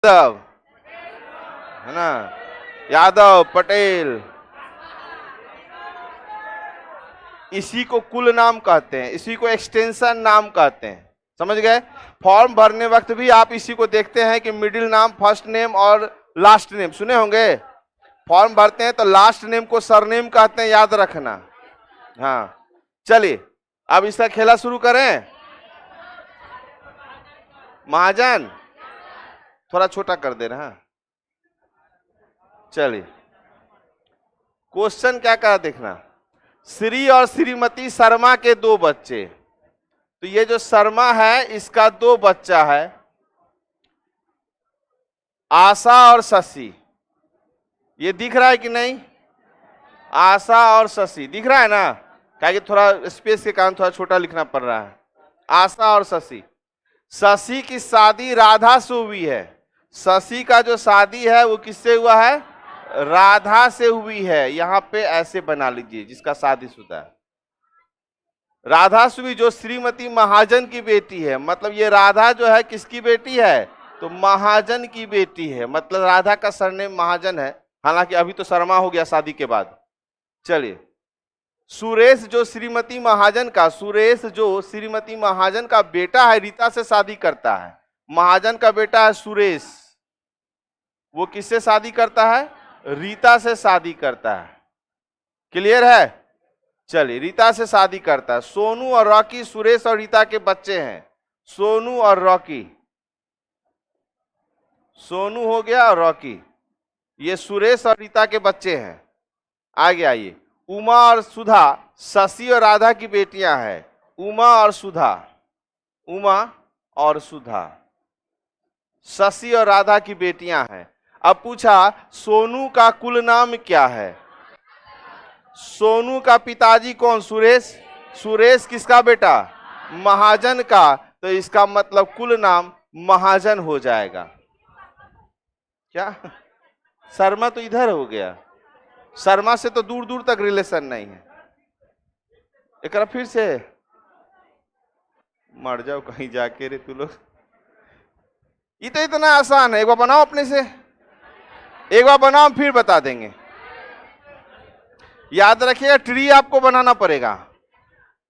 यादव, है ना, यादव, पटेल, इसी को कुल नाम कहते हैं, इसी को एक्सटेंशन नाम कहते हैं। समझ गए? फॉर्म भरने वक्त भी आप इसी को देखते हैं कि मिडिल नाम, फर्स्ट नेम और लास्ट नेम सुने होंगे। फॉर्म भरते हैं तो लास्ट नेम को सरनेम कहते हैं, याद रखना। हाँ, चलिए अब इसका खेला शुरू करें। महाजन थोड़ा छोटा कर दे रहा। चलिए, क्वेश्चन क्या कहा देखना। श्री और श्रीमती शर्मा के 2 बच्चे। तो ये जो शर्मा है इसका 2 बच्चा है, आशा और शशि। ये दिख रहा है कि नहीं? आशा और शशि दिख रहा है ना? क्या कि थोड़ा स्पेस के कारण थोड़ा छोटा लिखना पड़ रहा है। आशा और शशि। शशि की शादी राधा से हुई है। शशि का जो शादी है वो किससे हुआ है? राधा से हुई है। यहां पे ऐसे बना लीजिए, जिसका शादीशुदा है। राधा से हुई, जो श्रीमती महाजन की बेटी है। मतलब ये राधा जो है किसकी बेटी है? तो महाजन की बेटी है। मतलब राधा का सरनेम महाजन है, हालांकि अभी तो शर्मा हो गया शादी के बाद। चलिए, सुरेश जो श्रीमती महाजन का, सुरेश जो श्रीमती महाजन का बेटा है, रीता से शादी करता है। महाजन का बेटा है सुरेश, वो किससे शादी करता है? रीता से शादी करता है। क्लियर है? चलिए, रीता से शादी करता है। सोनू और रॉकी सुरेश और रीता के बच्चे हैं। सोनू और रॉकी, सोनू हो गया और रॉकी, ये सुरेश और रीता के बच्चे हैं। आगे आइए, उमा और सुधा शशि और राधा की बेटियां हैं। उमा और सुधा, उमा और सुधा शशि और राधा की बेटियां हैं। अब पूछा सोनू का कुल नाम क्या है? सोनू का पिताजी कौन? सुरेश। सुरेश किसका बेटा? महाजन का। तो इसका मतलब कुल नाम महाजन हो जाएगा। क्या? शर्मा तो इधर हो गया, शर्मा से तो दूर दूर तक रिलेशन नहीं है। एक बार फिर से, मर जाओ कहीं जाके रे तू लोग। ये तो इतना आसान है, एक बार बनाओ अपने से, एक बार बनाओ फिर बता देंगे। याद रखिएगा, ट्री आपको बनाना पड़ेगा।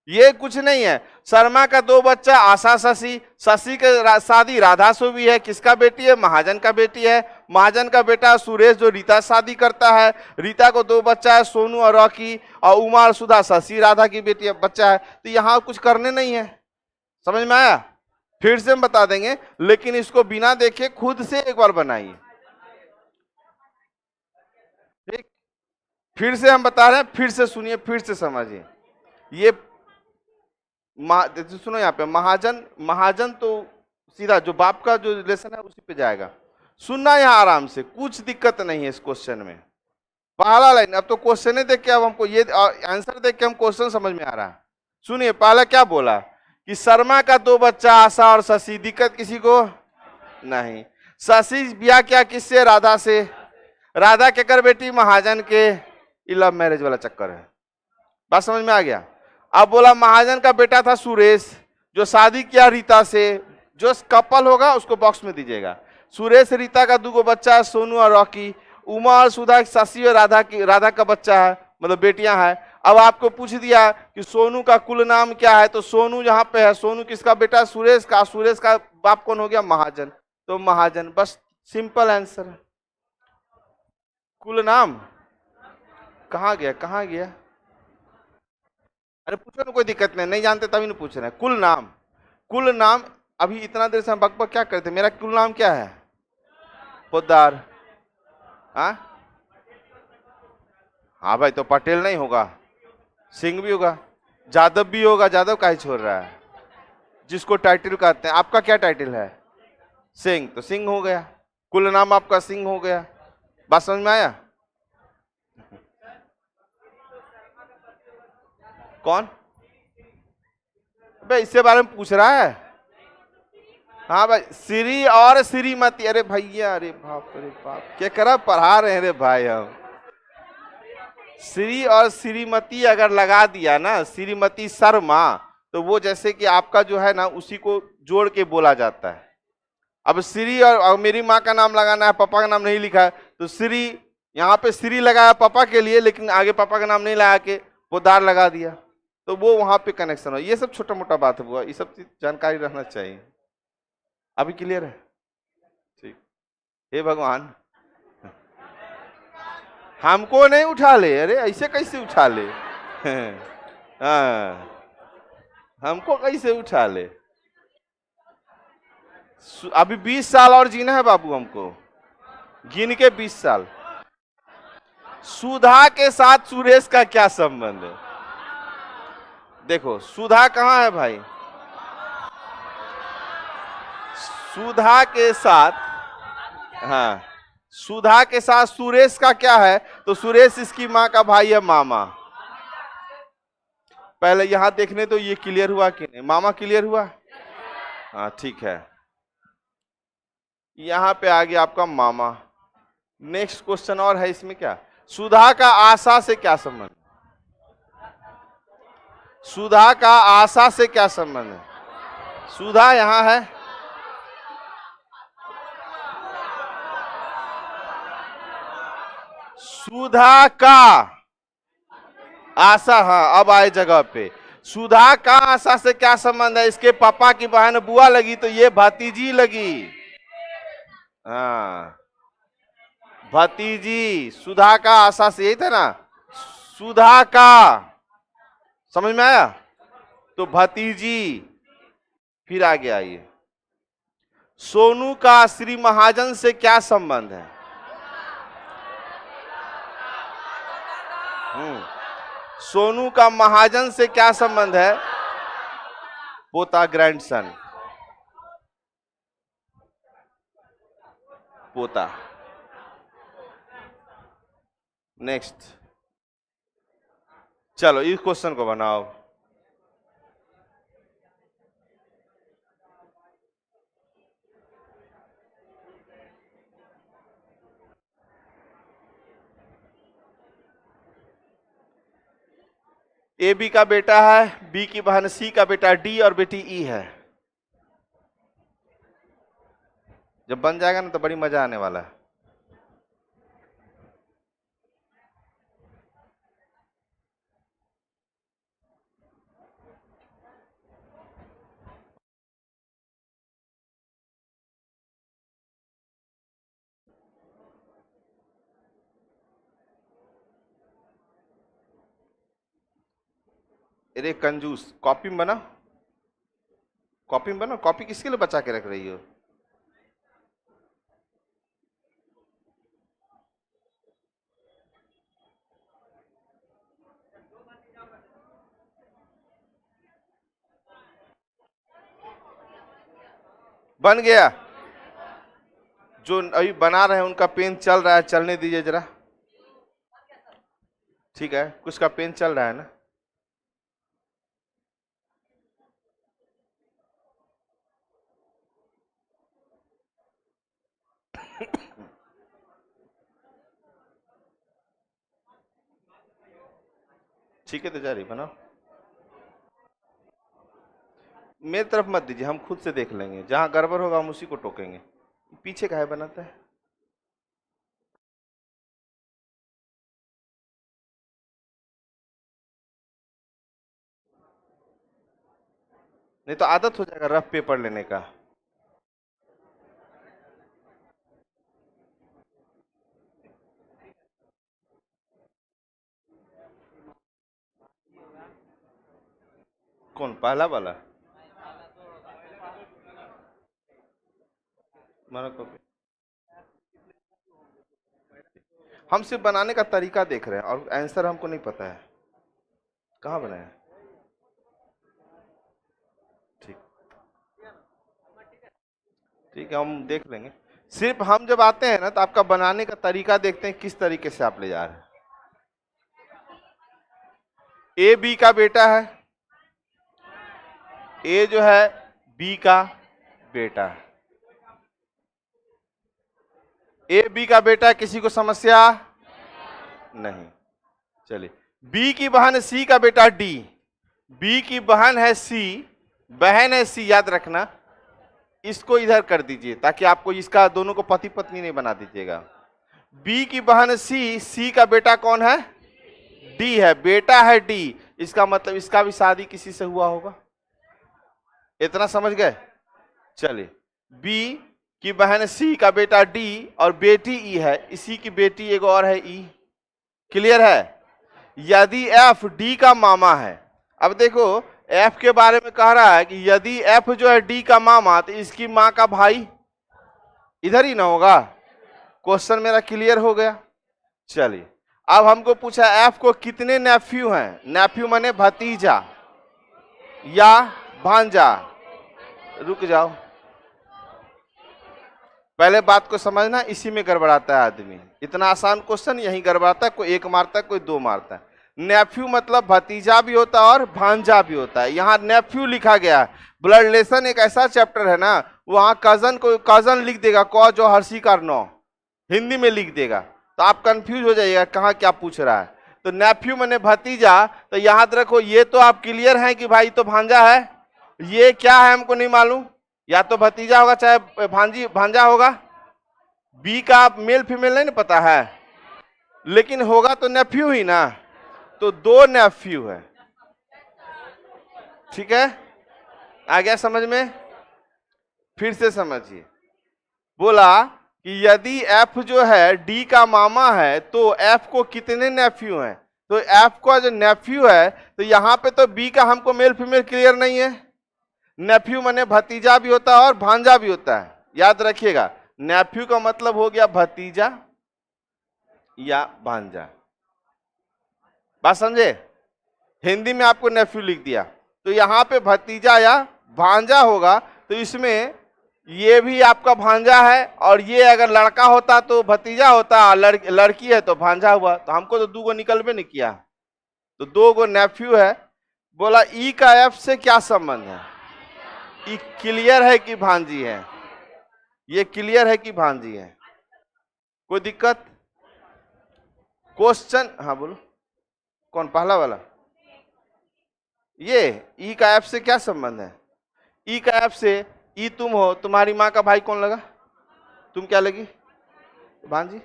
ये कुछ नहीं है। शर्मा का 2 बच्चा आशा शशि, शशि के शादी राधा से हुई है। किसका बेटी है? महाजन का बेटी है। महाजन का बेटा सुरेश जो रीता शादी करता है। रीता को 2 बच्चा है, सोनू और रॉकी, और उमा और सुधा शशि राधा की बेटी है, बच्चा है। तो यहाँ कुछ करने नहीं है। समझ में आया? फिर से हम बता देंगे, लेकिन इसको बिना देखे खुद से एक बार बनाइए। ठीक, फिर से हम बता रहे हैं, फिर से सुनिए, फिर से समझिए। ये सुनो, यहाँ पे महाजन, महाजन तो सीधा जो बाप का जो रिलेशन है उसी पे जाएगा। सुनना यहाँ आराम से, कुछ दिक्कत नहीं है इस क्वेश्चन में। पहला लाइन, अब तो क्वेश्चन ही देख के अब हमको ये आंसर देख के हम क्वेश्चन समझ में आ रहा है। सुनिए, पहला क्या बोला कि शर्मा का 2 बच्चा आशा और शशि। दिक्कत किसी को नहीं। शशि ब्याह क्या किससे? राधा से। राधा के कर बेटी महाजन के। लव मैरिज वाला चक्कर है। बात समझ में आ गया? अब बोला महाजन का बेटा था सुरेश, जो शादी किया रीता से। जो कपल होगा उसको बॉक्स में दीजिएगा। सुरेश रीता का 2 बच्चा है, सोनू और रॉकी। उमा और सुधा शशि और राधा का बच्चा है, मतलब बेटियां हैं। अब आपको पूछ दिया कि सोनू का कुल नाम क्या है, तो सोनू यहाँ पे है। सोनू किसका बेटा? सुरेश का। सुरेश का बाप कौन हो गया? महाजन। तो महाजन, बस सिंपल आंसर है। कुल नाम कहाँ गया, कहाँ गया? अरे पूछो ना, कोई दिक्कत नहीं, नहीं जानते तभी नहीं पूछ रहे हैं। कुल नाम, कुल नाम। अभी इतना देर से हम बकबक क्या करते? मेरा कुल नाम क्या है? पोद्दार। हाँ भाई, तो पटेल नहीं होगा, सिंह भी होगा, जादव भी होगा। जादव काहे छोड़ रहा है? जिसको टाइटल कहते हैं। आपका क्या टाइटल है? सिंह, तो सिंह हो गया। कुल नाम आपका सिंह हो गया। बात समझ में आया? कौन भाई इससे बारे में पूछ रहा है? हाँ भाई, श्री और श्रीमती। अरे भैया, अरे बाप रे बाप, क्या करा पढ़ा रहे हैं रे भाई हम। श्री और श्रीमती अगर लगा दिया ना, श्रीमती शर्मा, तो वो जैसे कि आपका जो है ना उसी को जोड़ के बोला जाता है। अब श्री और मेरी माँ का नाम लगाना है, पापा का नाम नहीं लिखा है, तो श्री, यहाँ पे श्री लगाया पापा के लिए, लेकिन आगे पापा का नाम नहीं लगा के पोदार लगा दिया, तो वो वहां पे कनेक्शन हो। ये सब छोटा मोटा बात है बुआ, ये सब चीज जानकारी रहना चाहिए। अभी क्लियर है? ठीक। हे भगवान, हमको नहीं उठा ले। अरे ऐसे कैसे उठा ले? हाँ, हमको कैसे उठा ले? अभी 20 साल और जीना है बाबू हमको, गिन के 20 साल। सुधा के साथ सुरेश का क्या संबंध है? देखो सुधा कहां है भाई? सुधा के साथ, हाँ, सुधा के साथ सुरेश का क्या है? तो सुरेश इसकी मां का भाई है, मामा। पहले यहां देखने तो ये क्लियर हुआ कि नहीं? मामा क्लियर हुआ? हाँ ठीक है। यहां पे आ गया आपका मामा। नेक्स्ट क्वेश्चन और है इसमें, क्या सुधा का आशा से क्या संबंध? सुधा का आशा से क्या संबंध है? सुधा यहां है, सुधा का आशा, हाँ अब आए जगह पे। सुधा का आशा से क्या संबंध है? इसके पापा की बहन बुआ लगी तो ये भतीजी लगी। हाँ भतीजी, सुधा का आशा से, यही था ना, सुधा का, समझ में आया? तो भतीजी। फिर आगे आइए, सोनू का श्री महाजन से क्या संबंध है? सोनू का महाजन से क्या संबंध है? पोता, ग्रैंडसन, पोता। नेक्स्ट, चलो इस क्वेश्चन को बनाओ। ए बी का बेटा है, बी की बहन सी का बेटा डी और बेटी ई है। जब बन जाएगा ना तो बड़ी मजा आने वाला है। अरे कंजूस, कॉपी में बना, कॉपी में बना। कॉपी किसके लिए बचा के रख रही हो? बन गया? जो अभी बना रहे हैं उनका पेन चल रहा है, चलने दीजिए जरा। ठीक है, कुछ का पेन चल रहा है ना? ठीक है तो जारी बनाओ। मेरी तरफ मत दीजिए, हम खुद से देख लेंगे, जहां गड़बड़ होगा हम उसी को टोकेंगे। पीछे काहे बनाता है? नहीं तो आदत हो जाएगा रफ पेपर लेने का। कौन पहला वाला? मानो कॉपी। हम सिर्फ बनाने का तरीका देख रहे हैं और आंसर हमको नहीं पता है कहाँ बनाया। ठीक, ठीक है, हम देख लेंगे। सिर्फ हम जब आते हैं ना तो आपका बनाने का तरीका देखते हैं, किस तरीके से आप ले जा रहे हैं। ए बी का बेटा है, ए जो है बी का बेटा है। ए बी का बेटा, किसी को समस्या नहीं? चलिए, बी की बहन सी का बेटा डी, बी की बहन है सी, बहन है सी, याद रखना। इसको इधर कर दीजिए ताकि आपको इसका दोनों को पति पत्नी नहीं बना दीजिएगा। बी की बहन सी, सी का बेटा कौन है? डी है, बेटा है डी, इसका मतलब इसका भी शादी किसी से हुआ होगा। इतना समझ गए? चलिए, बी की बहन सी का बेटा डी और बेटी ई है, इसी की बेटी एक और है ई। क्लियर है? यदि एफ डी का मामा है, अब देखो एफ के बारे में कह रहा है कि यदि एफ जो है डी का मामा, तो इसकी मां का भाई इधर ही ना होगा। क्वेश्चन मेरा क्लियर हो गया? चलिए, अब हमको पूछा एफ को कितने नेफ्यू हैं? नेफ्यू माने भतीजा या भांजा। रुक जाओ, पहले बात को समझना, इसी में गड़बड़ाता है आदमी। इतना आसान क्वेश्चन यही गड़बड़ाता है, कोई एक मारता है कोई दो मारता है। नेफ्यू मतलब भतीजा भी होता है और भांजा भी होता है। यहाँ नेफ्यू लिखा गया है। ब्लड रिलेशन एक ऐसा चैप्टर है ना, वहां कजन को कजन लिख देगा, क जो हर्षी का नौ हिंदी में लिख देगा, तो आप कंफ्यूज हो जाइएगा कहाँ क्या पूछ रहा है। तो नेफ्यू माने भतीजा, तो याद रखो ये तो आप क्लियर है कि भाई तो भांजा है। ये क्या है हमको नहीं मालूम, या तो भतीजा होगा चाहे भांजा होगा। बी का मेल फीमेल नहीं पता है, लेकिन होगा तो नेफ्यू ही ना। तो दो नेफ्यू है, ठीक है? आ गया समझ में? फिर से समझिए, बोला कि यदि एफ जो है डी का मामा है तो एफ को कितने नेफ्यू हैं? तो एफ का जो नेफ्यू है, तो यहां पे तो बी का हमको मेल फीमेल क्लियर नहीं है। नेफ्यू माने भतीजा भी होता है और भांजा भी होता है, याद रखिएगा। नेफ्यू का मतलब हो गया भतीजा या भांजा। बात समझे? हिंदी में आपको नेफ्यू लिख दिया, तो यहाँ पे भतीजा या भांजा होगा, तो इसमें ये भी आपका भांजा है, और ये अगर लड़का होता तो भतीजा होता, लड़की है तो भांजा हुआ। तो हमको तो दो गो निकलबे नहीं किया, तो दो गो नेफ्यू है। बोला ई का एफ से क्या संबंध है? ई क्लियर है कि भांजी है? ये क्लियर है कि भांजी है? कोई दिक्कत? क्वेश्चन, हाँ बोलो। कौन पहला वाला? ये ई का एफ से क्या संबंध है? ई का एफ से, ई तुम हो, तुम्हारी माँ का भाई कौन लगा? तुम क्या लगी? भांजी।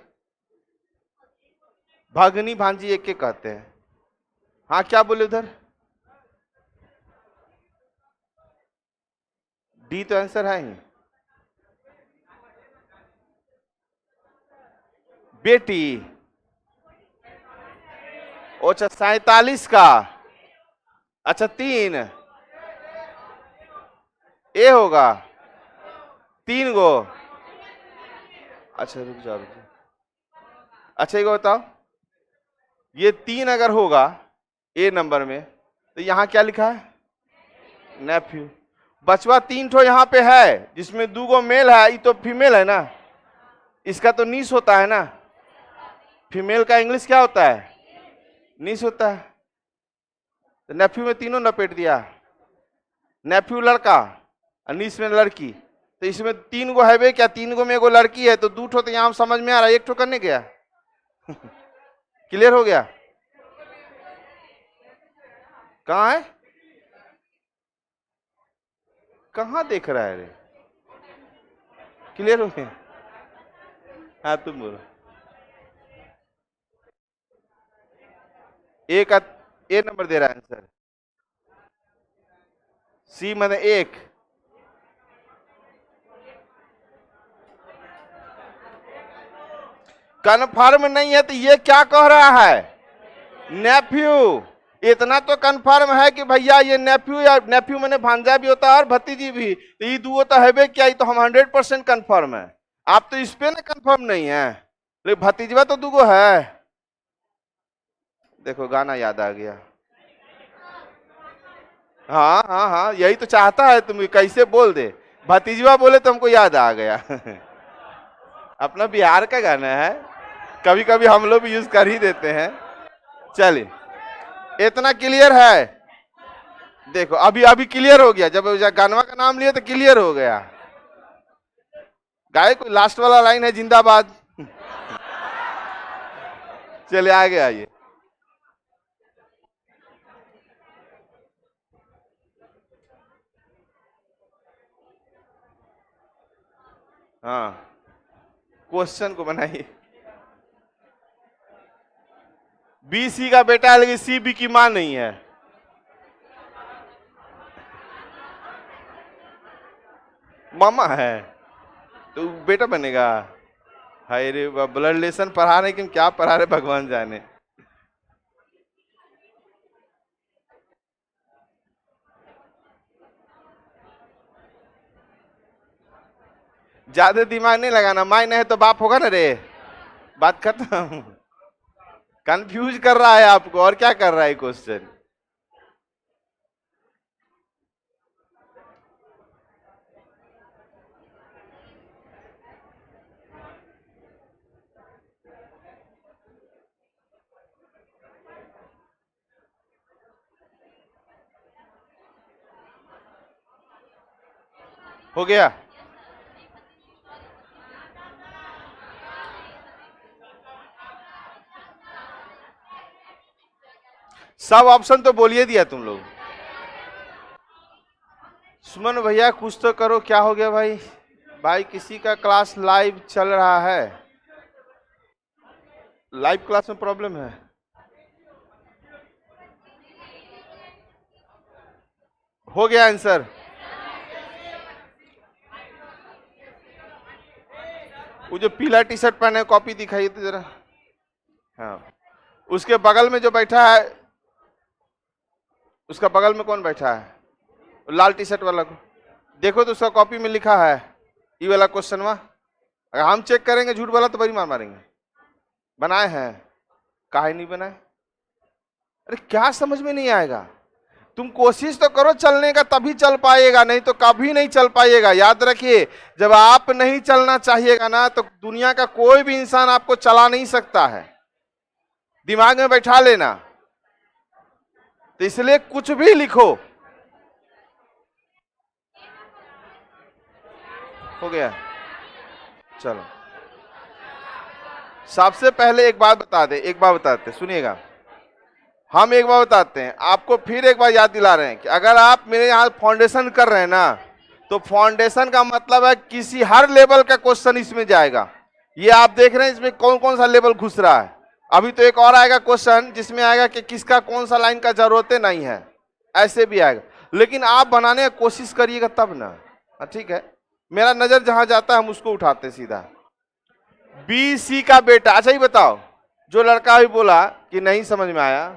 भगनी भांजी एक के कहते हैं। हाँ क्या बोले उधर? डी तो आंसर है ही। बेटी, अच्छा 47 का, अच्छा 3 ए होगा, 3 गो। अच्छा रुक जाओ। अच्छा एक बताओ, ये 3 अगर होगा ए नंबर में, तो यहाँ क्या लिखा है? नेफ्यू। बचवा 3 ठो यहाँ पे है, जिसमें 2 गो मेल है, ये तो फीमेल है ना, इसका तो नीस होता है ना। फीमेल का इंग्लिश क्या होता है? नीस होता है। तो नेफ्यू में तीनों लपेट दिया, नेफ्यू लड़का और नीस में लड़की, तो इसमें 3 गो है क्या? 3 गो में एगो लड़की है, तो 2 ठो तो यहाँ समझ में आ रहा है, 1 ठो करने गया। क्लियर हो गया? कहाँ है? कहाँ देख रहा है रे? क्लियर हो गया? हाँ तुम बोलो। ए का ए नंबर दे रहा है आंसर, सी माने 1। कन्फर्म नहीं है तो ये क्या कह रहा है? नेफ्यू। इतना तो कन्फर्म है कि भैया ये नेफ्यू, या नेफ्यू मैंने भांजा भी होता है और भतीजी भी, तो ये दो तो है क्या? ये तो हम 100% कन्फर्म है। आप तो इस पे ना कन्फर्म नहीं है, लेकिन भतीजवा तो दूगो है। देखो गाना याद आ गया। हाँ हाँ हाँ, यही तो चाहता है तुम, कैसे बोल दे, भतीजवा बोले तो हमको याद आ गया। अपना बिहार का गाना है, कभी कभी हम लोग भी यूज कर ही देते हैं। चलिए, इतना क्लियर है? देखो अभी अभी क्लियर हो गया, जब गानवा का नाम लिया तो क्लियर हो गया। गाय कोई लास्ट वाला लाइन है, जिंदाबाद। चलिए आगे आइए। हाँ, क्वेश्चन को बनाइए। बी सी का बेटा है लेकिन सी बी की मां नहीं है। मामा है तो बेटा बनेगा। हाय रे, ब्लड रिलेशन पढ़ा रहे कि क्या पढ़ा रहे भगवान जाने। ज्यादा दिमाग नहीं लगाना, माई नहीं है तो बाप होगा ना रे, बात खत्म। कंफ्यूज कर रहा है आपको, और क्या कर रहा है क्वेश्चन। हो गया। सब ऑप्शन तो बोलिए दिया तुम लोग। सुमन भैया कुछ तो करो, क्या हो गया भाई? भाई किसी का क्लास लाइव चल रहा है, लाइव क्लास में प्रॉब्लम है। हो गया आंसर। वो जो पीला टी शर्ट पहने कॉपी दिखाइए तो जरा। हाँ, उसके बगल में जो बैठा है, उसका बगल में कौन बैठा है? लाल टी शर्ट वाला को देखो तो उसका कॉपी में लिखा है ये वाला क्वेश्चन। अगर हम चेक करेंगे झूठ वाला तो बड़ी मार मारेंगे। बनाए हैं? काहे नहीं बनाए? अरे क्या समझ में नहीं आएगा? तुम कोशिश तो करो चलने का, तभी चल पाएगा, नहीं तो कभी नहीं चल पाएगा। याद रखिए, जब आप नहीं चलना चाहिएगा ना तो दुनिया का कोई भी इंसान आपको चला नहीं सकता है। दिमाग में बैठा लेना। तो इसलिए कुछ भी लिखो। हो गया? चलो, सबसे पहले एक बात बताते सुनिएगा। हम एक बार बताते हैं आपको, फिर एक बार याद दिला रहे हैं कि अगर आप मेरे यहाँ फाउंडेशन कर रहे हैं ना, तो फाउंडेशन का मतलब है किसी हर लेवल का क्वेश्चन इसमें जाएगा। ये आप देख रहे हैं इसमें कौन कौन सा लेवल घुस रहा है। अभी तो एक और आएगा क्वेश्चन जिसमें आएगा कि किसका कौन सा लाइन का जरूरत नहीं है, ऐसे भी आएगा। लेकिन आप बनाने की कोशिश करिएगा तब ना। ठीक है, मेरा नजर जहां जाता है हम उसको उठाते सीधा। बी सी का बेटा। अच्छा ही बताओ, जो लड़का भी बोला कि नहीं समझ में आया,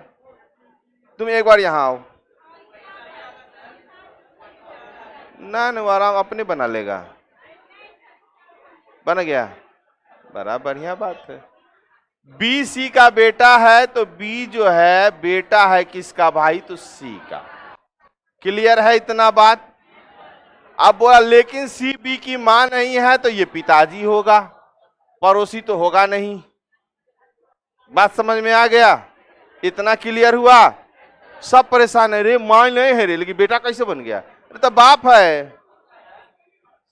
तुम एक बार यहां आओ ना, वो आराम अपने बना लेगा। बन गया? बड़ा बढ़िया बात है। बी सी का बेटा है तो बी जो है बेटा है किसका भाई? तो सी का। क्लियर है इतना बात? अब बोला लेकिन सी बी की मां नहीं है तो ये पिताजी होगा, पड़ोसी तो होगा नहीं। बात समझ में आ गया? इतना क्लियर हुआ? सब परेशान है, रे मां नहीं है रे, लेकिन बेटा कैसे बन गया? अरे तो बाप है।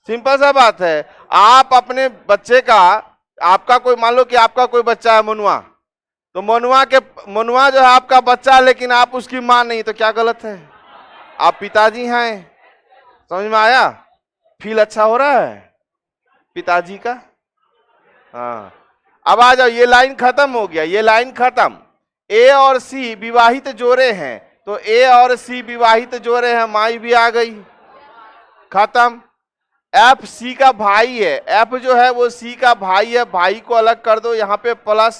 सिंपल सा बात है। आप अपने बच्चे का, आपका कोई, मान लो कि आपका कोई बच्चा है मनुआ, तो मनुआ जो है आपका बच्चा है लेकिन आप उसकी मां नहीं, तो क्या गलत है? आप पिताजी हैं। समझ में आया? फील अच्छा हो रहा है पिताजी का? हाँ, अब आ जाओ, ये लाइन खत्म हो गया, ये लाइन खत्म। ए और सी विवाहित जोड़े हैं, तो ए और सी विवाहित जोड़े हैं, माई भी आ गई, खत्म। एफ सी का भाई है, एफ जो है वो सी का भाई है, भाई को अलग कर दो, यहां पे प्लस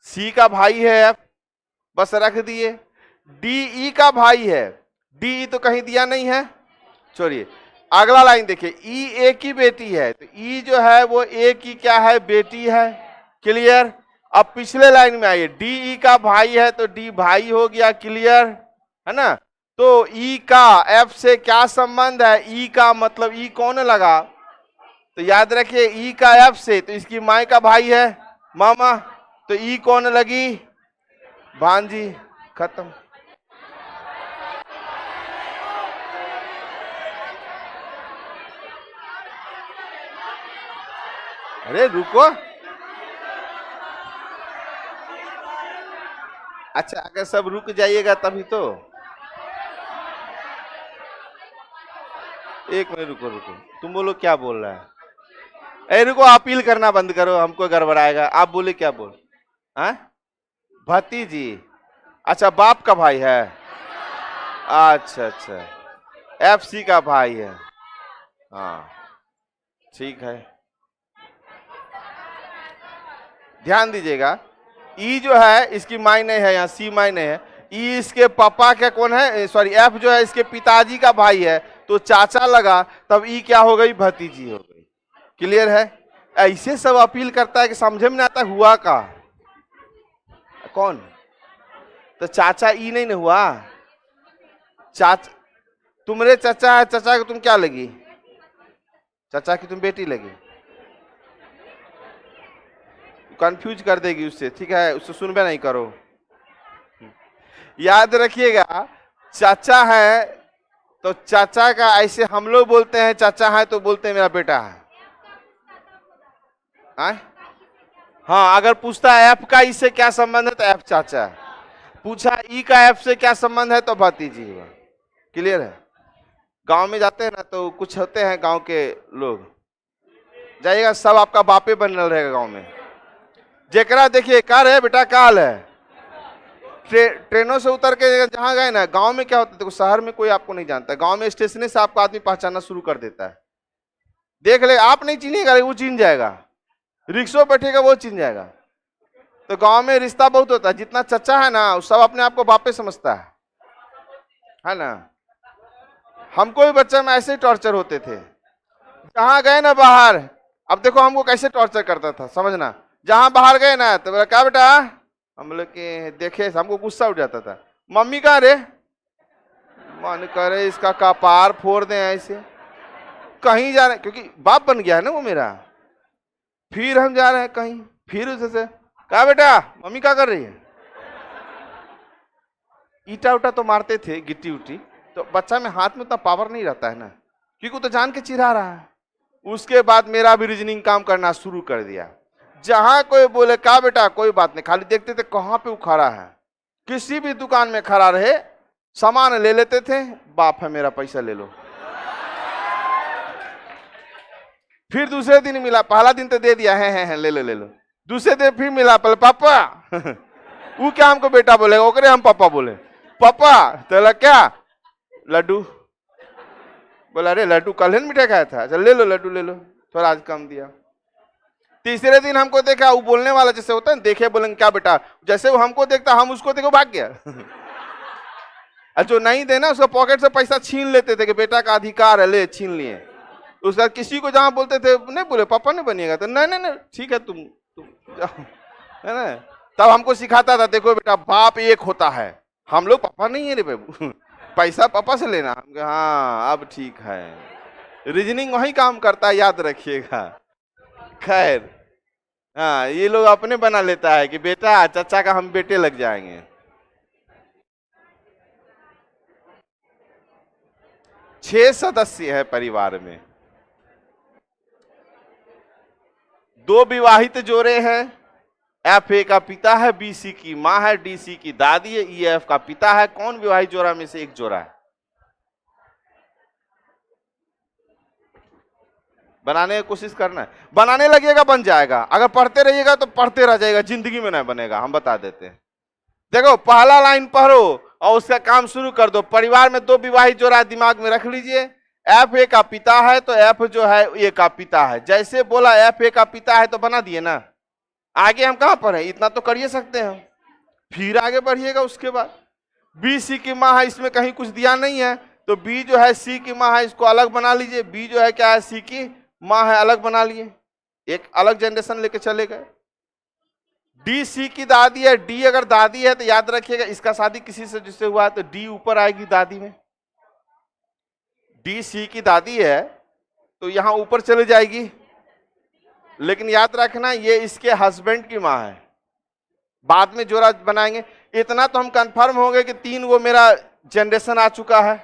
सी का भाई है एफ, बस रख दिए। डी ई का भाई है, डी ई तो कहीं दिया नहीं है, छोड़िए। अगला लाइन देखिए, ई ए की बेटी है, तो ई जो है वो ए की क्या है? बेटी है। क्लियर? अब पिछले लाइन में आइए, डी ई का भाई है तो डी भाई हो गया। क्लियर है ना? तो ई का एफ से क्या संबंध है? ई का मतलब ई कौन लगा? तो याद रखिए, ई का एफ से, तो इसकी माई का भाई है मामा, तो ई कौन लगी? भांजी, खत्म। अरे रुको, अच्छा अगर सब रुक जाइएगा तभी तो। एक मिनट रुको, तुम बोलो क्या बोल रहा है? रुको, अपील करना बंद करो, हमको गड़बड़ाएगा। आप बोले क्या बोल? हाँ, भतीजी। अच्छा, बाप का भाई है। अच्छा अच्छा, FC का भाई है। हाँ ठीक है, ध्यान दीजिएगा। ई जो है इसकी मायने है, यहाँ सी मायने है। ई इसके पापा का कौन है, सॉरी F जो है इसके पिताजी का भाई है, तो चाचा लगा, तब ई क्या हो गई, भतीजी हो गई। क्लियर है? ऐसे सब अपील करता है कि समझे में नहीं आता हुआ का कौन। तो चाचा ई नहीं हुआ, चाचा तुम्हारे चाचा है, चाचा को तुम क्या लगी, चाचा की तुम बेटी लगी। कंफ्यूज कर देगी उससे, ठीक है, उससे सुनबे नहीं करो। याद रखिएगा, चाचा है तो चाचा का ऐसे हम लोग बोलते हैं, चाचा है तो बोलते हैं मेरा बेटा है। हाँ, अगर पूछता है F का इससे क्या संबंध है तो F चाचा है, पूछा ई का F से क्या संबंध है तो भतीजी हुआ। क्लियर है? गांव में जाते हैं ना तो कुछ होते हैं गांव के लोग, जाइएगा सब आपका बापे बनल रहेगा गांव में। जेकरा देखिए कार है बेटा, काल है, ट्रेनों से उतर के जहां गए ना, गांव में क्या होता है, देखो शहर में कोई आपको नहीं जानता, गांव में स्टेशन से आपको आदमी पहचानना शुरू कर देता है। देख ले, आप नहीं चिन्हिएगा, वो चिन्ह जाएगा, रिक्शो बैठेगा वो चिन्ह जाएगा। तो गांव में रिश्ता बहुत होता है, जितना चचा है ना सब अपने आप को बापे समझता है ना। हमको भी बच्चे में ऐसे ही टॉर्चर होते थे, जहां गए ना बाहर। अब देखो हमको कैसे टॉर्चर करता था, समझना। जहां बाहर गए ना तो बोला क्या बेटा, हम लोग के देखे हमको गुस्सा उठ जाता था, मम्मी कहाँ रे, मन करे इसका कपार फोड़ दें ऐसे। कहीं जा रहे, क्योंकि बाप बन गया है ना वो मेरा। फिर हम जा रहे हैं कहीं, फिर उसे कहा बेटा मम्मी क्या कर रही है। ईटा उटा तो मारते थे, गिट्टी उट्टी, तो बच्चा में हाथ में उतना पावर नहीं रहता है ना, क्योंकि वो तो जान के चिढ़ा रहा है। उसके बाद मेरा भी रीजनिंग काम करना शुरू कर दिया। जहां कोई बोले का बेटा कोई बात नहीं, खाली देखते थे कहां पे वो खड़ा है, किसी भी दुकान में खड़ा रहे, सामान ले लेते थे, बाप है मेरा पैसा ले लो। फिर दूसरे दिन मिला, पहला दिन तो दे दिया है ले लो ले लो, दूसरे दिन फिर मिला, पहले पापा वो क्या हमको बेटा बोलेगा, ओकरे हम पापा बोले, पापा तो क्या लड्डू, बोला अरे लड्डू कल ही मिठाई खाया था, चल ले लो लड्डू ले लो, थोड़ा आज कम दिया। तीसरे दिन हमको देखा, वो बोलने वाला जैसे होता है, देखे बोलेंगे क्या बेटा, जैसे वो हमको देखता हम उसको देखो भाग गया। और जो नहीं देना उसको पॉकेट से पैसा छीन लेते थे कि बेटा का अधिकार है, ले छीन लिए। उसका किसी को जहां बोलते थे नहीं बोले पापा नहीं बनिएगा, तो नहीं नहीं नहीं ठीक है तुम जाओ, है ना। तब हमको सिखाता था, देखो बेटा बाप एक होता है, हम लोग पापा नहीं है रे बाबू, पैसा पापा से लेना। हाँ अब ठीक है, रीजनिंग वही काम करता है, याद रखिएगा। खैर हाँ, ये लोग अपने बना लेता है कि बेटा चाचा का हम बेटे लग जाएंगे। 6 सदस्य है परिवार में, 2 विवाहित जोड़े हैं, FA का पिता है, BC की माँ है, DC की दादी है, EF का पिता है। कौन विवाहित जोड़ा में से एक जोड़ा है? बनाने की कोशिश करना है, बनाने लगेगा बन जाएगा, अगर पढ़ते रहिएगा तो पढ़ते रह जाएगा, जिंदगी में नहीं बनेगा, हम बता देते हैं। देखो पहला लाइन पढ़ो और उसका काम शुरू कर दो। परिवार में 2 विवाहित जोड़ा दिमाग में रख लीजिए, FA का पिता है तो F जो है A का पिता है। जैसे बोला FA का पिता है तो बना दिए ना, आगे हम कहां पर है, इतना तो कर ही सकते हैं, फिर आगे बढ़िएगा। उसके बाद BC की माँ है, इसमें कहीं कुछ दिया नहीं है, तो B जो है C की माँ है, इसको अलग बना लीजिए। B जो है क्या है, C की माँ है, अलग बना लिए, एक अलग जनरेशन लेके चले गए। DC की दादी है, D अगर दादी है तो याद रखिएगा इसका शादी किसी से जिससे हुआ है तो D ऊपर आएगी दादी में। DC की दादी है तो यहां ऊपर चले जाएगी, लेकिन याद रखना ये इसके हस्बैंड की माँ है, बाद में जोड़ा बनाएंगे। इतना तो हम कंफर्म हो गए कि 3 वो मेरा जनरेशन आ चुका है।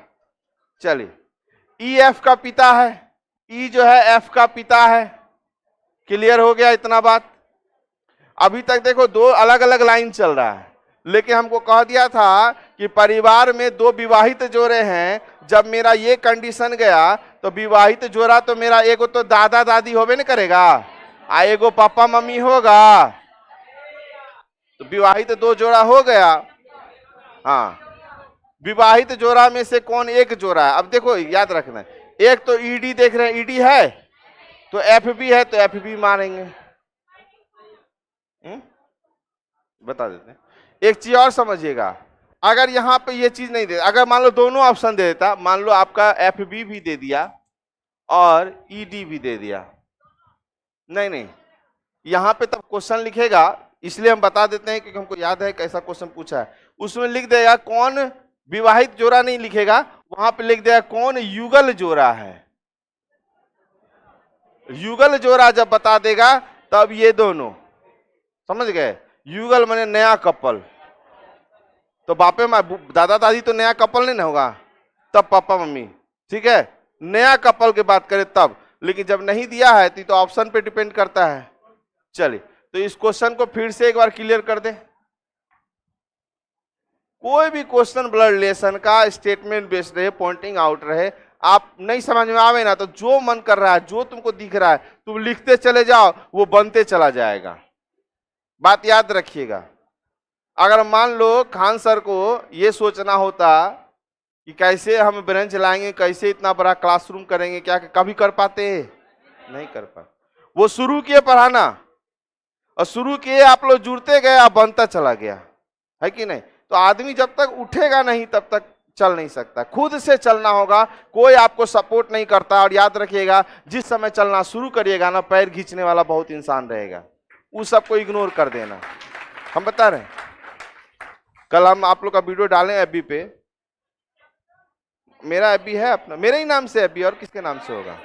चलिए EF का पिता है, E जो है F का पिता है, क्लियर हो गया इतना बात। अभी तक देखो 2 अलग अलग लाइन चल रहा है, लेकिन हमको कह दिया था कि परिवार में 2 विवाहित जोड़े हैं, जब मेरा ये कंडीशन गया तो विवाहित जोड़ा तो मेरा एगो तो दादा दादी होबे न करेगा, आ एगो पापा मम्मी होगा, तो विवाहित दो जोड़ा हो गया। हाँ, विवाहित जोड़ा में से कौन एक जोड़ा है? अब देखो याद रखना, एक तो ईडी देख रहे हैं, ईडी है तो एफ भी है, तो एफ भी मारेंगे। बता देते हैं। एक चीज और समझिएगा, अगर यहां पे ये चीज नहीं दे, अगर मान लो दोनों ऑप्शन दे देता, मान लो आपका एफ बी भी दे दिया और ईडी भी दे दिया, नहीं नहीं, यहां पे तब क्वेश्चन लिखेगा, इसलिए हम बता देते हैं क्योंकि हमको याद है कैसा क्वेश्चन पूछा है। उसमें लिख देगा कौन विवाहित जोड़ा, नहीं लिखेगा, वहां पे लिख देगा कौन युगल जोड़ा है। युगल जोड़ा जब बता देगा तब ये दोनों, समझ गए, युगल माने नया कपल, तो बापे माँ दादा दादी तो नया कपल नहीं ना होगा, तब पापा मम्मी, ठीक है, नया कपल की बात करें तब। लेकिन जब नहीं दिया है तो ऑप्शन पे डिपेंड करता है। चलिए, तो इस क्वेश्चन को फिर से एक बार क्लियर कर दे। कोई भी क्वेश्चन ब्लड रिलेशन का स्टेटमेंट बेस्ड रहे, पॉइंटिंग आउट रहे, आप नहीं समझ में आवे ना तो जो मन कर रहा है, जो तुमको दिख रहा है तुम लिखते चले जाओ, वो बनते चला जाएगा। बात याद रखिएगा। अगर मान लो खान सर को ये सोचना होता कि कैसे हम ब्रेंच लाएंगे, कैसे इतना बड़ा क्लासरूम करेंगे, क्या कभी कर पाते? नहीं कर पाते। वो शुरू किए पढ़ाना और शुरू किए, आप लोग जुड़ते गए, आप बनता चला गया, है कि नहीं? तो आदमी जब तक उठेगा नहीं तब तक चल नहीं सकता, खुद से चलना होगा, कोई आपको सपोर्ट नहीं करता। और याद रखिएगा, जिस समय चलना शुरू करिएगा ना, पैर खींचने वाला बहुत इंसान रहेगा, उस सबको इग्नोर कर देना। हम बता रहे हैं, कल हम आप लोग का वीडियो डालें एफबी पे, मेरा एफबी है अपना, मेरे ही नाम से एफबी, और किसके नाम से होगा?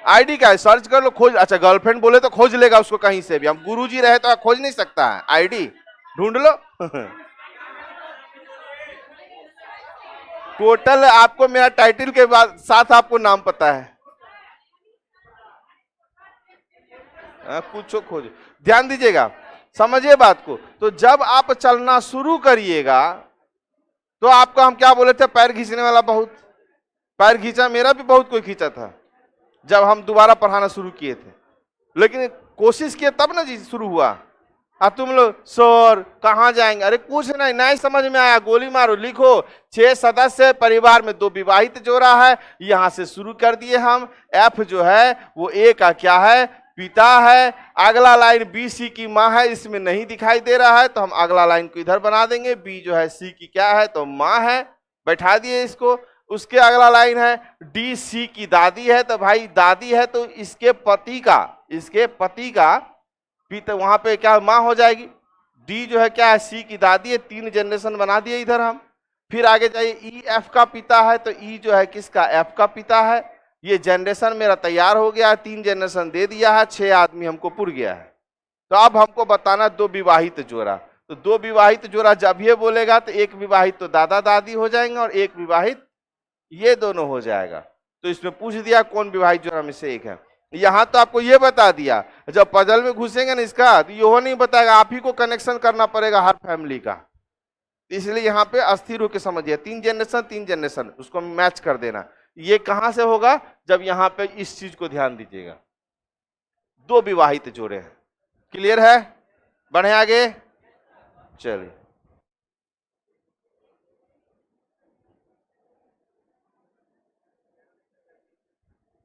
आईडी का है, सर्च कर लो, खोज। अच्छा, गर्लफ्रेंड बोले तो खोज लेगा उसको कहीं से भी, हम गुरुजी रहे तो खोज नहीं सकता है, आईडी ढूंढ लो। टोटल आपको मेरा टाइटल के बाद साथ आपको नाम पता है, कुछ खोज, ध्यान दीजिएगा, समझिए बात को। तो जब आप चलना शुरू करिएगा तो आपको हम क्या बोले थे, पैर खींचने वाला बहुत, पैर खींचा, मेरा भी बहुत कोई खींचा था जब हम दोबारा पढ़ाना शुरू किए थे, लेकिन कोशिश किए तब ना जी शुरू हुआ। तुम लोग सर कहाँ जाएंगे, अरे कुछ नहीं, नहीं समझ में आया गोली मारो, लिखो 6 सदस्य परिवार में 2 विवाहित जोड़ा है, यहां से शुरू कर दिए हम। एफ जो है वो ए का क्या है, पिता है। अगला लाइन बी सी की माँ है, इसमें नहीं दिखाई दे रहा है तो हम अगला लाइन को इधर बना देंगे। बी जो है सी की क्या है, तो माँ है, बैठा दिए इसको। उसके अगला लाइन है डी सी की दादी है, तो भाई दादी है तो इसके पति का पिता, वहां पे क्या माँ हो जाएगी। डी जो है क्या है, सी की दादी है, 3 जनरेशन बना दिए इधर हम। फिर आगे जाइए, ई एफ का पिता है, तो ई जो है किसका, एफ का पिता है। ये जनरेशन मेरा तैयार हो गया है, 3 जनरेशन दे दिया है, 6 आदमी हमको पुर गया है। तो अब हमको बताना 2 विवाहित जोड़ा। तो 2 विवाहित जोड़ा जब ये बोलेगा तो एक विवाहित तो दादा दादी हो जाएंगे और एक विवाहित ये दोनों हो जाएगा। तो इसमें पूछ दिया कौन विवाहित जोड़ा में से एक है। यहां तो आपको ये बता दिया, जब पजल में घुसेंगे ना इसका, तो यो नहीं बताएगा, आप ही को कनेक्शन करना पड़ेगा हर फैमिली का। इसलिए यहाँ पे अस्थिर होकर समझिए, 3 जनरेशन उसको मैच कर देना। ये कहां से होगा, जब यहाँ पे इस चीज को ध्यान दीजिएगा, 2 विवाहित जोड़े हैं। क्लियर है? बढ़े आगे, चलिए।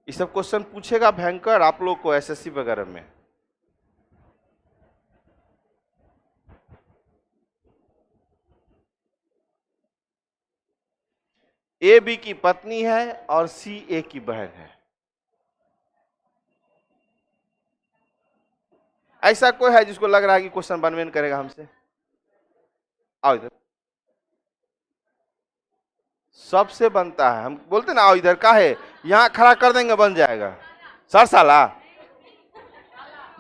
ये सब क्वेश्चन पूछेगा भयंकर आप लोग को एसएससी वगैरह में। ए बी की पत्नी है और सी ए की बहन है। ऐसा कोई है जिसको लग रहा है कि क्वेश्चन बनवेन करेगा हमसे? आओ इधर, सबसे बनता है। हम बोलते ना आओ इधर, का है यहां खड़ा कर देंगे बन जाएगा। सर साला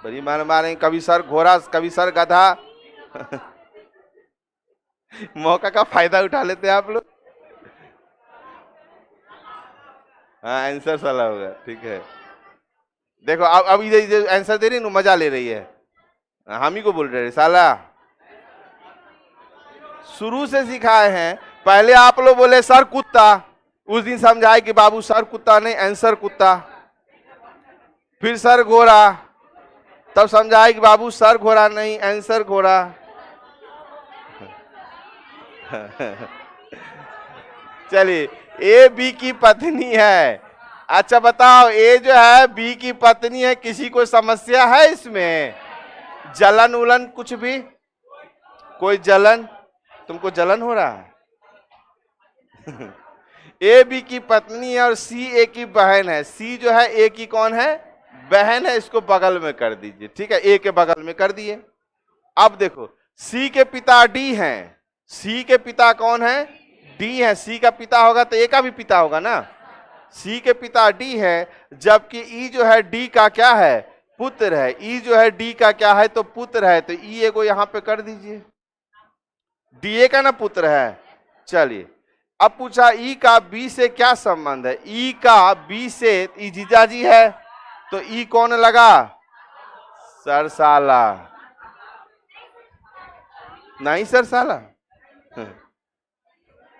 बड़ी मार मारेंगे, कभी सर घोड़ा, कभी सर गधा। मौका का फायदा उठा लेते हैं आप लोग। हाँ, आंसर साला होगा, ठीक है। देखो अब इधर आंसर दे रही, मजा ले रही है, हम ही को बोल रहे साला। शुरू से सिखाए हैं, पहले आप लोग बोले सर कुत्ता, उस दिन समझाए कि बाबू सर कुत्ता नहीं, आंसर कुत्ता। फिर सर घोड़ा, तब समझाए कि बाबू सर घोड़ा नहीं, आंसर घोड़ा। चलिए, ए बी की पत्नी है। अच्छा बताओ, ए जो है बी की पत्नी है, किसी को समस्या है इसमें? जलन उलन कुछ भी? कोई जलन? तुमको जलन हो रहा है? ए बी की पत्नी है और सी ए की बहन है। सी जो है ए की कौन है? बहन है। इसको बगल में कर दीजिए, ठीक है, ए के बगल में कर दिए। अब देखो, सी के पिता डी हैं। सी के पिता कौन है? डी है। सी का पिता होगा तो ए का भी पिता होगा ना। सी के पिता डी है, जबकि ई जो है डी का क्या है? पुत्र है। ई जो है डी का क्या है? तो पुत्र है। तो ई ए को यहां पे कर दीजिए, डी ए का ना पुत्र है। चलिए, अब पूछा ई का बी से क्या संबंध है? ई का बी से, ई जीजाजी है, तो ई कौन लगा? सरसाला। नहीं सरसाला।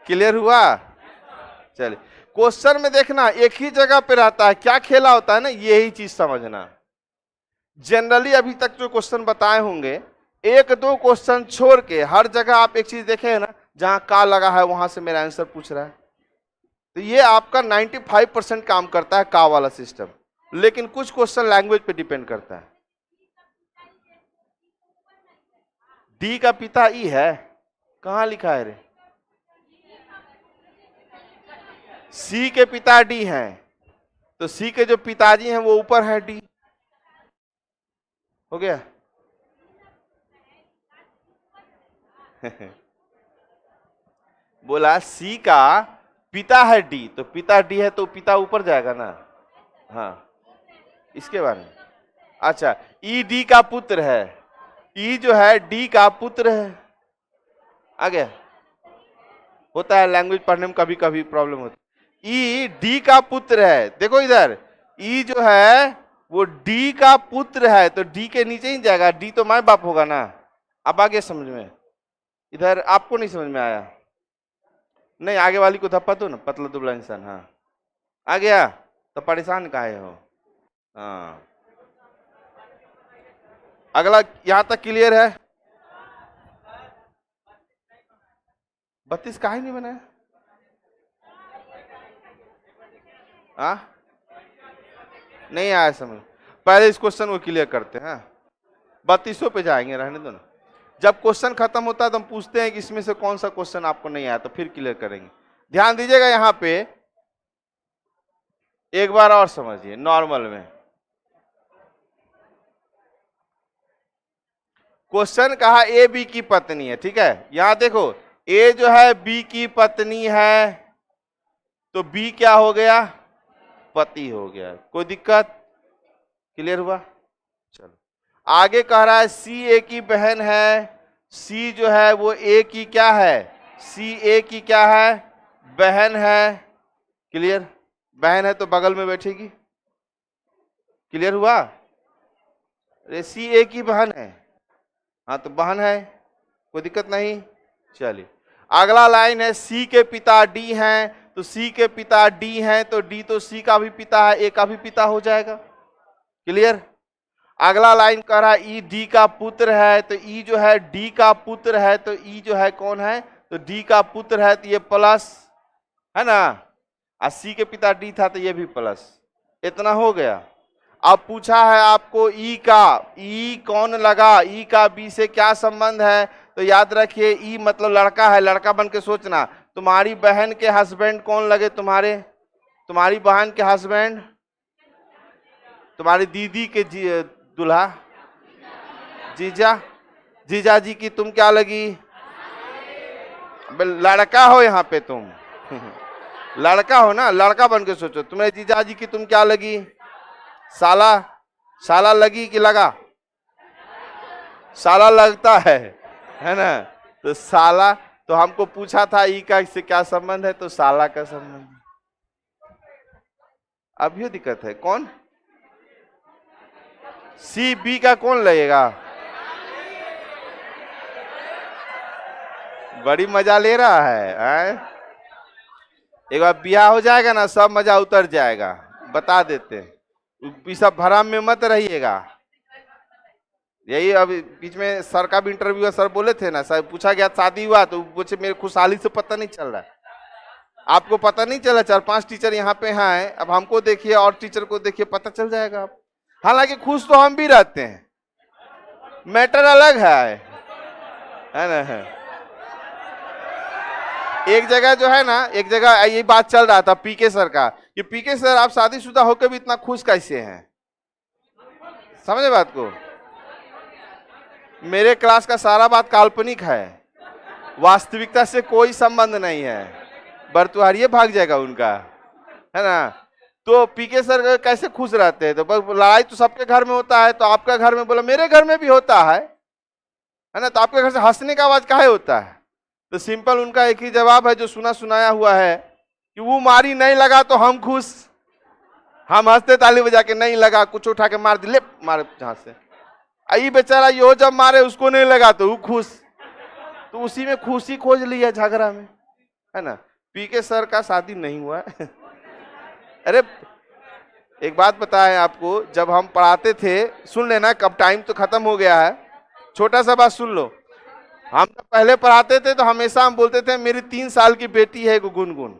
क्लियर हुआ? चलिए, क्वेश्चन में देखना एक ही जगह पे रहता है, क्या खेला होता है ना, यही चीज समझना। जनरली अभी तक जो क्वेश्चन बताए होंगे, एक दो क्वेश्चन छोड़ के हर जगह आप एक चीज देखे है ना, जहां का लगा है वहां से मेरा आंसर पूछ रहा है। तो ये आपका 95% काम करता है का वाला सिस्टम, लेकिन कुछ क्वेश्चन लैंग्वेज पे डिपेंड करता है। डी का पिता ई है, कहां लिखा है रे? सी के पिता डी हैं, तो सी के जो पिताजी हैं वो ऊपर है, डी। हो गया? बोला सी का पिता है डी, तो पिता डी है तो पिता ऊपर जाएगा ना। हाँ, इसके बारे में। अच्छा, ई डी का पुत्र है। ई जो है डी का पुत्र है। आ गया? होता है लैंग्वेज पढ़ने में कभी कभी प्रॉब्लम होती है। ई डी का पुत्र है। देखो इधर, ई जो है वो डी का पुत्र है, तो डी के नीचे ही जाएगा। डी तो माँ बाप होगा ना। अब आगे समझ में? इधर आपको नहीं समझ में आया? नहीं, आगे वाली को धप्पा दो ना, पतला दुबला इंसान। हाँ, आ गया? तो परेशान काहे हो? हाँ, अगला यहां तक क्लियर है? 32 काहे नहीं बनाया? नहीं आया समझ? पहले इस क्वेश्चन को क्लियर करते हैं, 3200 पे जाएंगे, रहने दो ना। जब क्वेश्चन खत्म होता है तो हम पूछते हैं कि इसमें से कौन सा क्वेश्चन आपको नहीं आया, तो फिर क्लियर करेंगे। ध्यान दीजिएगा यहां पे, एक बार और समझिए नॉर्मल में। क्वेश्चन कहा ए बी की पत्नी है, ठीक है। यहां देखो, ए जो है बी की पत्नी है, तो बी क्या हो गया? पति हो गया। कोई दिक्कत? क्लियर हुआ? चलो, आगे कह रहा है सी ए की बहन है। सी जो है वो ए की क्या है? सी ए की क्या है? बहन है। क्लियर? बहन है तो बगल में बैठेगी। क्लियर हुआ? अरे सी ए की बहन है, हाँ तो बहन है, कोई दिक्कत नहीं। चलिए, अगला लाइन है सी के पिता डी हैं, तो सी के पिता डी हैं तो डी तो सी का भी पिता है, ए का भी पिता हो जाएगा। क्लियर? अगला लाइन कह रहा है ई डी का पुत्र है, तो ई जो है डी का पुत्र है, तो ई जो है कौन है? तो डी का पुत्र है, तो ये प्लस है ना, और सी के पिता डी था तो ये भी प्लस। इतना हो गया। अब पूछा है आपको ई का, ई कौन लगा? ई का बी से क्या संबंध है? तो याद रखिए, ई मतलब लड़का है। लड़का बन के सोचना, तुम्हारी बहन के हस्बैंड कौन लगे? तुम्हारी बहन के हस्बैंड, तुम्हारी दीदी के दूल्हा, जीजा, जीजा जी की तुम क्या लगी? लड़का हो यहाँ पे तुम। लड़का हो ना, लड़का बन के सोचो, तुम्हारे जीजा जी की तुम क्या लगी? साला। साला लगी कि लगा? साला लगता है ना। तो साला, तो हमको पूछा था ई का इससे क्या संबंध है, तो साला का संबंध। अब ये दिक्कत है, कौन? सी बी का कौन लगेगा? बड़ी मजा ले रहा है। एक बार ब्याह हो जाएगा ना, सब मजा उतर जाएगा, बता देते हैं। ये सब भरम में मत रहिएगा। यही अभी बीच में सर का भी इंटरव्यू है, सर बोले थे ना, सर पूछा गया शादी हुआ तो पूछे मेरे खुशहाली से पता नहीं चल रहा है। आपको पता नहीं चला, 4-5 टीचर यहाँ पे हैं, अब हमको देखिए और टीचर को देखिए, पता चल जाएगा आप। हालांकि खुश तो हम भी रहते हैं, मैटर अलग है ना। है एक जगह जो है ना, एक जगह ये बात चल रहा था पीके सर का, कि पीके सर आप शादीशुदा होकर भी इतना खुश कैसे हैं? समझे बात को? मेरे क्लास का सारा बात काल्पनिक है, वास्तविकता से कोई संबंध नहीं है, बरतुहारिये भाग जाएगा उनका, है ना। तो पीके सर कैसे खुश रहते हैं? तो लड़ाई तो सबके घर में होता है, तो आपका घर में, बोला मेरे घर में भी होता है ना, तो आपके घर से हंसने का आवाज काहे होता है? तो सिंपल उनका एक ही जवाब है जो सुना सुनाया हुआ है, कि वो मारी नहीं लगा तो हम खुश, हम हंसते ताली बजा के, नहीं लगा कुछ उठा के मार दिले, मारे जहां से। आई बेचारा यो जब मारे उसको नहीं लगा तो वो खुश, तो उसी में खुशी खोज लिया झगड़ा में, है ना। पीके सर का शादी नहीं हुआ है। अरे एक बात बताएं आपको, जब हम पढ़ाते थे, सुन लेना, कब टाइम तो खत्म हो गया है, छोटा सा बात सुन लो। हम जब पहले पढ़ाते थे तो हमेशा हम बोलते थे मेरी 3 साल की बेटी है गुनगुन,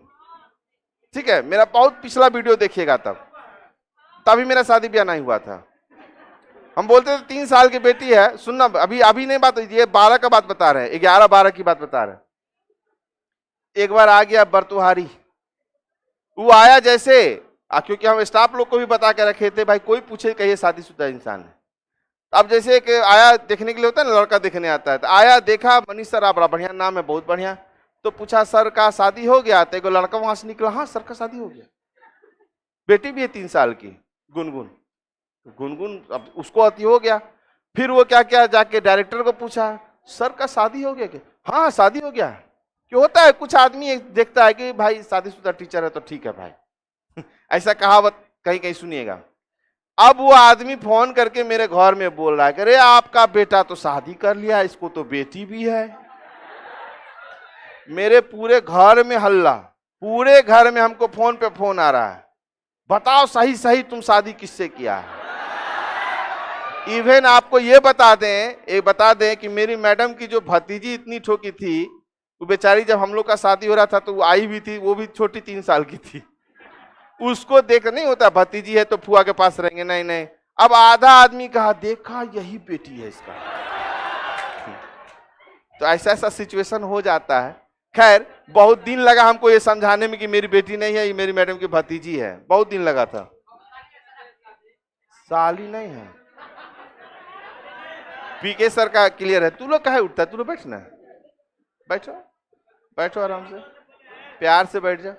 ठीक है। मेरा बहुत पिछला वीडियो देखिएगा, तभी मेरा शादी ब्याह नहीं हुआ था। हम बोलते थे 3 साल की बेटी है, सुनना अभी नहीं बात, ये 12 का बात बता रहे हैं, 11-12 की बात बता रहे हैं। एक बार आ गया बरतुहारी, वो आया जैसे, क्योंकि हम स्टाफ लोग को भी बता के रखे थे, भाई कोई पूछे कहिए शादीशुदा इंसान है। अब जैसे एक आया देखने के लिए होता है ना, लड़का देखने आता है, तो आया देखा मनीष सर, आप बड़ा बढ़िया नाम है, बहुत बढ़िया। तो पूछा सर का शादी हो गया? तो एक लड़का वहां से निकला, हाँ सर का शादी हो गया, बेटी भी है 3 साल की गुनगुन। गुनगुन अब उसको अति हो गया, फिर वो क्या क्या जाके डायरेक्टर को पूछा, सर का शादी हो गया क्या? हाँ शादी हो गया। क्यों होता है, कुछ आदमी देखता है कि भाई शादीशुदा टीचर है तो ठीक है भाई। ऐसा कहावत कहीं कहीं सुनिएगा। अब वो आदमी फोन करके मेरे घर में बोल रहा है कि अरे आपका बेटा तो शादी कर लिया, इसको तो बेटी भी है। मेरे पूरे घर में हल्ला, पूरे घर में हमको फोन पे फोन आ रहा है, बताओ सही सही तुम शादी किससे किया है। इवन आपको ये बता दें कि मेरी मैडम की जो भतीजी इतनी ठोकी थी, वो बेचारी जब हम लोग का शादी हो रहा था तो वो आई भी थी, वो भी छोटी 3 साल की थी। उसको देख नहीं होता भतीजी है तो फुआ के पास रहेंगे, नहीं नहीं। अब आधा आदमी कहा देखा यही बेटी है इसका। तो ऐसा ऐसा सिचुएशन हो जाता है। खैर बहुत दिन लगा हमको ये समझाने में कि मेरी बेटी नहीं है, ये मेरी मैडम की भतीजी है, बहुत दिन लगा था। साली नहीं है। पीके सर का क्लियर है। तू लोग कहे उठता है, तू लोग बैठना, बैठो बैठो आराम से, प्यार से बैठ जा,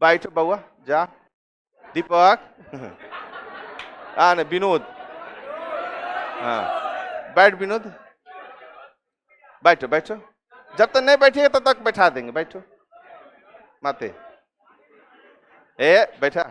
बैठो बउआ जा। दीपक हाँ न विनोद, हाँ बैठ विनोद, बैठो बैठो, जब तक नहीं बैठिएगा तब तक बैठा देंगे, बैठो माते ए बैठा।